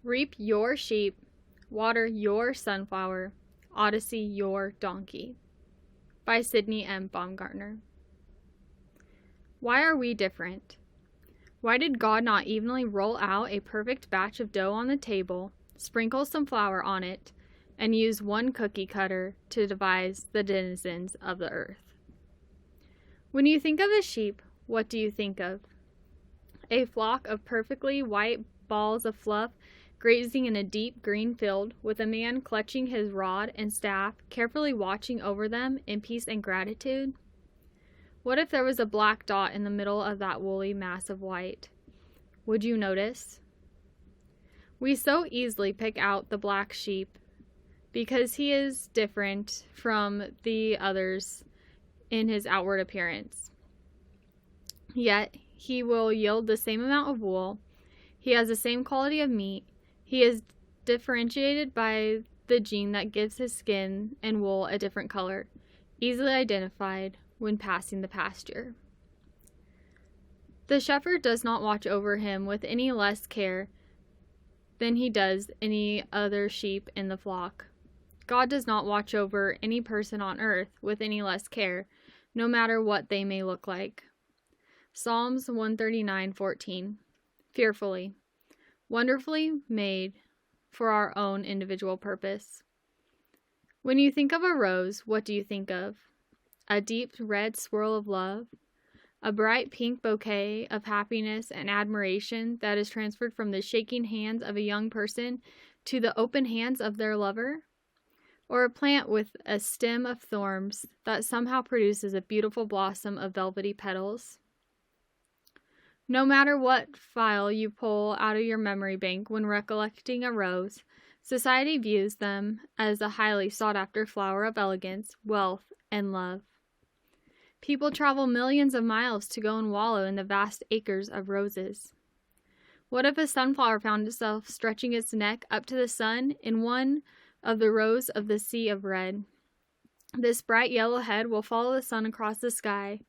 Reap your sheep, water your sunflower, Odyssey your donkey. By Sidney M. Baumgartner. Why are we different? Why did God not evenly roll out a perfect batch of dough on the table, sprinkle some flour on it, and use one cookie cutter to devise the denizens of the earth? When you think of a sheep, what do you think of? A flock of perfectly white balls of fluff grazing in a deep green field, with a man clutching his rod and staff, carefully watching over them in peace and gratitude? What if there was a black dot in the middle of that woolly mass of white? Would you notice? We so easily pick out the black sheep because he is different from the others in his outward appearance. Yet, he will yield the same amount of wool. He has the same quality of meat. He is differentiated by the gene that gives his skin and wool a different color, easily identified when passing the pasture. The shepherd does not watch over him with any less care than he does any other sheep in the flock. God does not watch over any person on earth with any less care, no matter what they may look like. Psalms 139:14. Fearfully, wonderfully made for our own individual purpose. When you think of a rose, what do you think of? A deep red swirl of love? A bright pink bouquet of happiness and admiration that is transferred from the shaking hands of a young person to the open hands of their lover? Or a plant with a stem of thorns that somehow produces a beautiful blossom of velvety petals? No matter what file you pull out of your memory bank when recollecting a rose, society views them as a highly sought-after flower of elegance, wealth, and love. People travel millions of miles to go and wallow in the vast acres of roses. What if a sunflower found itself stretching its neck up to the sun in one of the rows of the sea of red? This bright yellow head will follow the sun across the sky,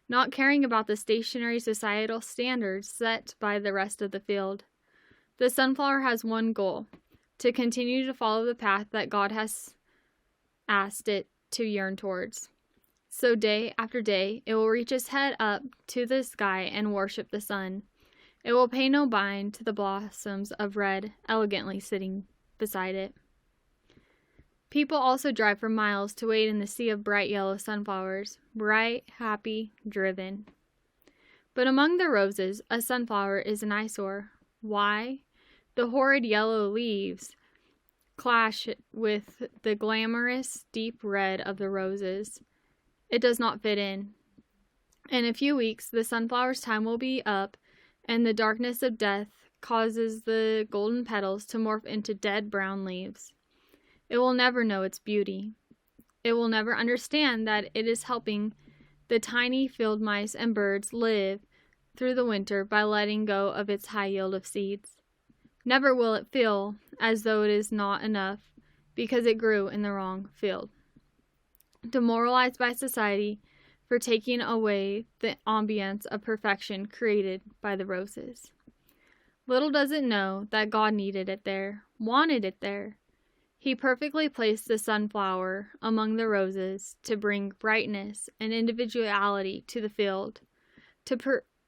not caring about the stationary societal standards set by the rest of the field. The sunflower has one goal: to continue to follow the path that God has asked it to yearn towards. So day after day, it will reach its head up to the sky and worship the sun. It will pay no mind to the blossoms of red elegantly sitting beside it. People also drive for miles to wade in the sea of bright yellow sunflowers, bright, happy, driven. But among the roses, a sunflower is an eyesore. Why? The horrid yellow leaves clash with the glamorous deep red of the roses. It does not fit in. In a few weeks, the sunflower's time will be up, and the darkness of death causes the golden petals to morph into dead brown leaves. It will never know its beauty. It will never understand that it is helping the tiny field mice and birds live through the winter by letting go of its high yield of seeds. Never will it feel as though it is not enough because it grew in the wrong field. Demoralized by society for taking away the ambience of perfection created by the roses. Little does it know that God needed it there, wanted it there. He perfectly placed the sunflower among the roses to bring brightness and individuality to the field, to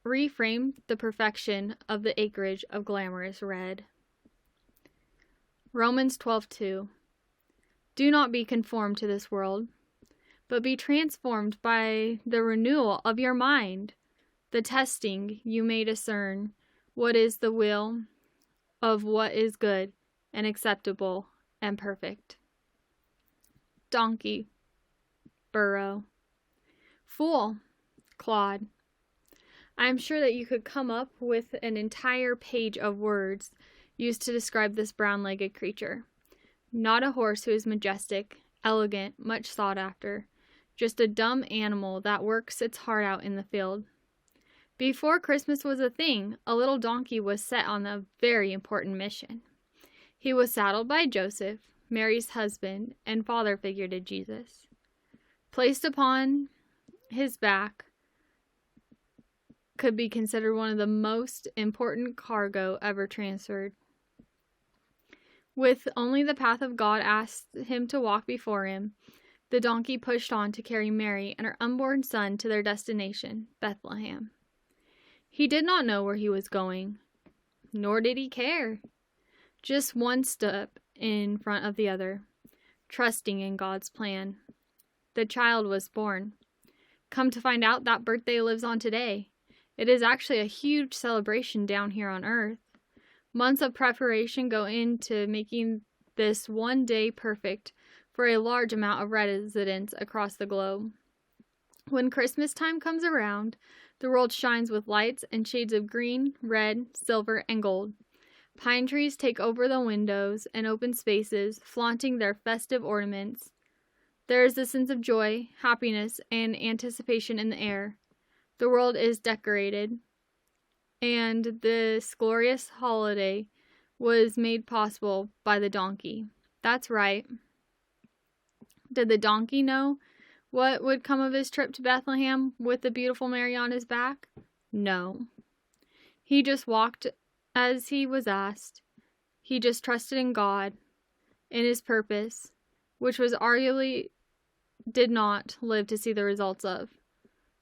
reframe the perfection of the acreage of glamorous red. Romans 12:2. Do not be conformed to this world, but be transformed by the renewal of your mind, the testing you may discern what is the will of what is good and acceptable and perfect. Donkey, burro. Fool, clod. I am sure that you could come up with an entire page of words used to describe this brown-legged creature. Not a horse who is majestic, elegant, much sought after. Just a dumb animal that works its heart out in the field. Before Christmas was a thing, a little donkey was set on a very important mission. He was saddled by Joseph, Mary's husband and father figure to Jesus. Placed upon his back could be considered one of the most important cargo ever transferred. With only the path of God asked him to walk before him, the donkey pushed on to carry Mary and her unborn son to their destination, Bethlehem. He did not know where he was going, nor did he care. Just one step in front of the other, trusting in God's plan. The child was born. Come to find out, that birthday lives on today. It is actually a huge celebration down here on earth. Months of preparation go into making this one day perfect for a large amount of residents across the globe. When Christmas time comes around, the world shines with lights and shades of green, red, silver, and gold. Pine trees take over the windows and open spaces, flaunting their festive ornaments. There is a sense of joy, happiness, and anticipation in the air. The world is decorated, and this glorious holiday was made possible by the donkey. That's right. Did the donkey know what would come of his trip to Bethlehem with the beautiful Mary on his back? No. He just walked as he was asked. He just trusted in God, in his purpose, which was arguably did not live to see the results of.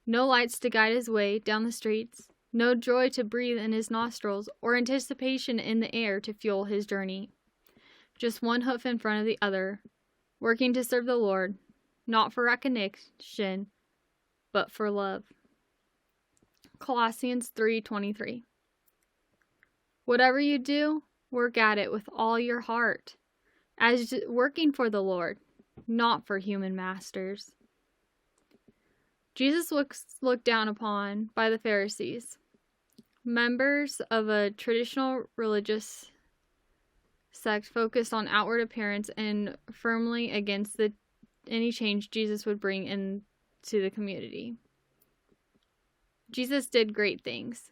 No lights to guide his way down the streets, no joy to breathe in his nostrils, or anticipation in the air to fuel his journey. Just one hoof in front of the other, working to serve the Lord, not for recognition, but for love. Colossians 3:23. Whatever you do, work at it with all your heart, as working for the Lord, not for human masters. Jesus was looked down upon by the Pharisees, members of a traditional religious sect focused on outward appearance and firmly against any change Jesus would bring into the community. Jesus did great things.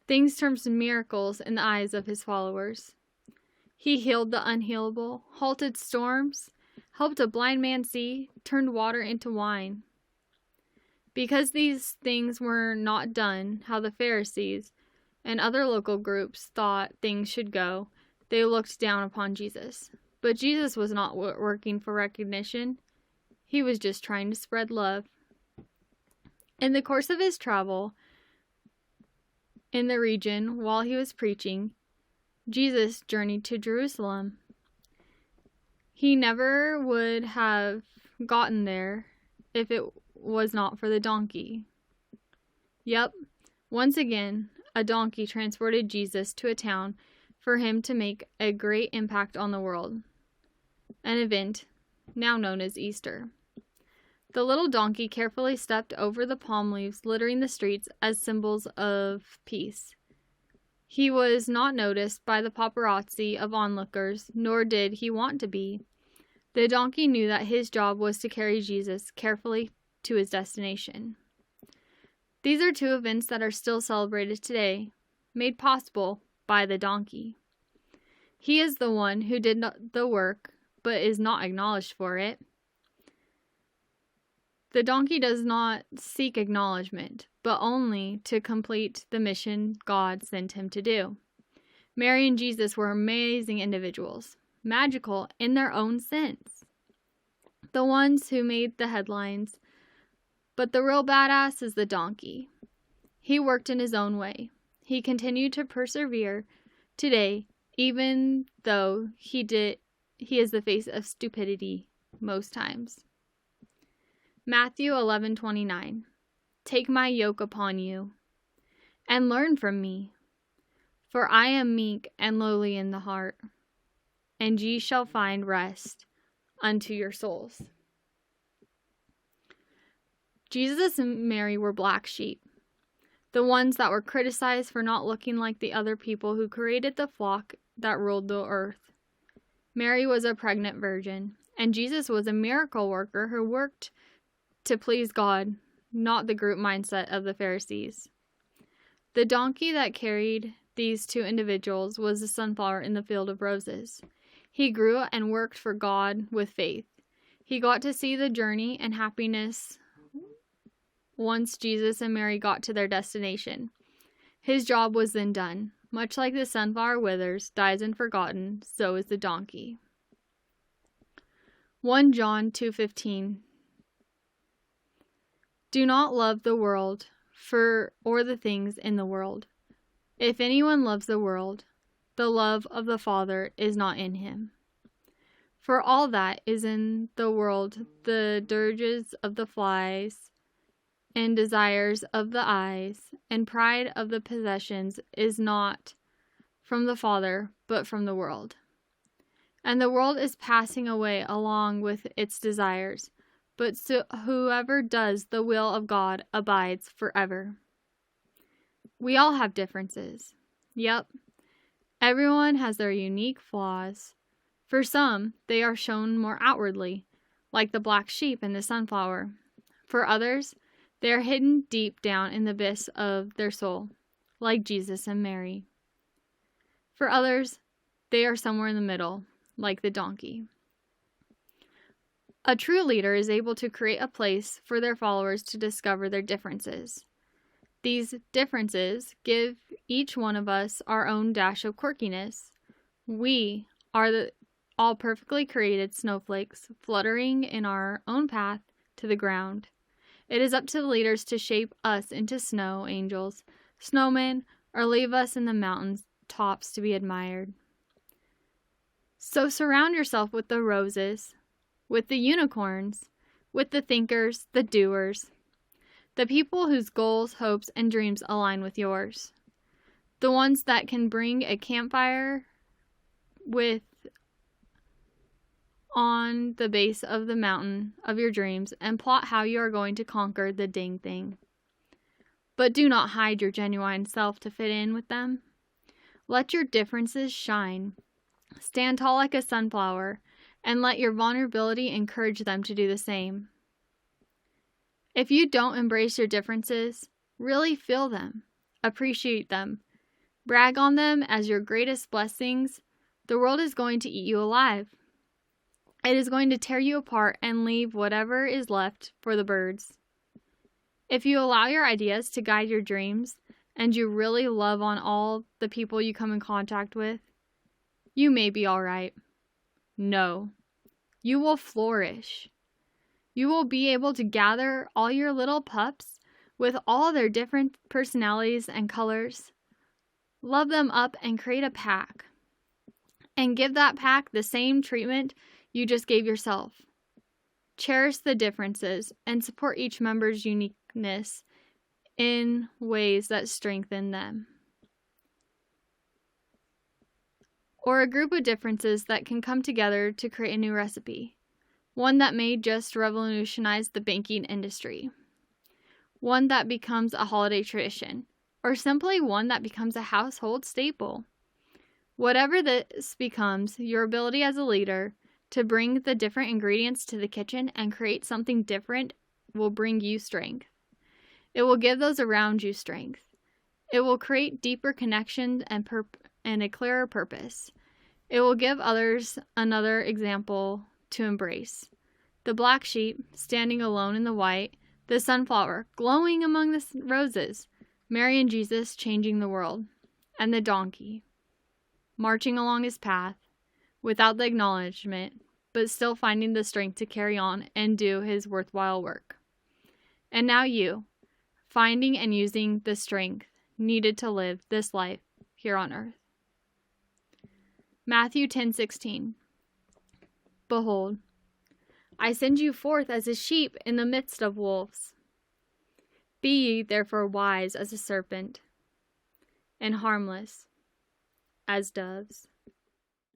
Things termed miracles in the eyes of his followers. He healed the unhealable, halted storms, helped a blind man see, turned water into wine. Because these things were not done how the Pharisees and other local groups thought things should go, they looked down upon Jesus. But Jesus was not working for recognition. He was just trying to spread love. In the course of his travel in the region while he was preaching, Jesus journeyed to Jerusalem. He never would have gotten there if it was not for the donkey. Yep, once again, a donkey transported Jesus to a town for him to make a great impact on the world. An event now known as Easter. The little donkey carefully stepped over the palm leaves littering the streets as symbols of peace. He was not noticed by the paparazzi of onlookers, nor did he want to be. The donkey knew that his job was to carry Jesus carefully to his destination. These are two events that are still celebrated today, made possible by the donkey. He is the one who did the work, but is not acknowledged for it. The donkey does not seek acknowledgement, but only to complete the mission God sent him to do. Mary and Jesus were amazing individuals, magical in their own sense. The ones who made the headlines, but the real badass is the donkey. He worked in his own way. He continued to persevere today, even though he is the face of stupidity most times. Matthew 11:29. Take my yoke upon you, and learn from me, for I am meek and lowly in the heart, and ye shall find rest unto your souls. Jesus and Mary were black sheep, the ones that were criticized for not looking like the other people who created the flock that ruled the earth. Mary was a pregnant virgin, and Jesus was a miracle worker who worked to please God, not the group mindset of the Pharisees. The donkey that carried these two individuals was the sunflower in the field of roses. He grew and worked for God with faith. He got to see the journey and happiness once Jesus and Mary got to their destination. His job was then done. much like the sunflower withers, dies and forgotten, so is the donkey. 1 John 2:15. Do not love the world, or the things in the world. If anyone loves the world, the love of the Father is not in him. For all that is in the world, the dirges of the flies, and desires of the eyes, and pride of the possessions, is not from the Father, but from the world. And the world is passing away along with its desires, but whoever does the will of God abides forever. We all have differences. Yep. Everyone has their unique flaws. For some, they are shown more outwardly, like the black sheep and the sunflower. For others, they are hidden deep down in the abyss of their soul, like Jesus and Mary. For others, they are somewhere in the middle, like the donkey. A true leader is able to create a place for their followers to discover their differences. These differences give each one of us our own dash of quirkiness. We are all perfectly created snowflakes fluttering in our own path to the ground. It is up to the leaders to shape us into snow angels, snowmen, or leave us in the mountain tops to be admired. So surround yourself with the roses, with the unicorns, with the thinkers, the doers, the people whose goals, hopes, and dreams align with yours, the ones that can bring a campfire on the base of the mountain of your dreams and plot how you are going to conquer the dang thing. But do not hide your genuine self to fit in with them. Let your differences shine. Stand tall like a sunflower, and let your vulnerability encourage them to do the same. If you don't embrace your differences, really feel them, appreciate them, brag on them as your greatest blessings, the world is going to eat you alive. It is going to tear you apart and leave whatever is left for the birds. If you allow your ideas to guide your dreams, and you really love on all the people you come in contact with, you may be all right. No, you will flourish. You will be able to gather all your little pups with all their different personalities and colors, love them up and create a pack, and give that pack the same treatment you just gave yourself. Cherish the differences and support each member's uniqueness in ways that strengthen them. Or a group of differences that can come together to create a new recipe. One that may just revolutionize the banking industry. One that becomes a holiday tradition. Or simply one that becomes a household staple. Whatever this becomes, your ability as a leader to bring the different ingredients to the kitchen and create something different will bring you strength. It will give those around you strength. It will create deeper connections and a clearer purpose. It will give others another example to embrace. The black sheep, standing alone in the white, the sunflower, glowing among the roses, Mary and Jesus changing the world, and the donkey, marching along his path, without the acknowledgement, but still finding the strength to carry on and do his worthwhile work. And now you, finding and using the strength needed to live this life here on earth. Matthew 10:16. Behold, I send you forth as a sheep in the midst of wolves. Be ye therefore wise as a serpent, and harmless as doves.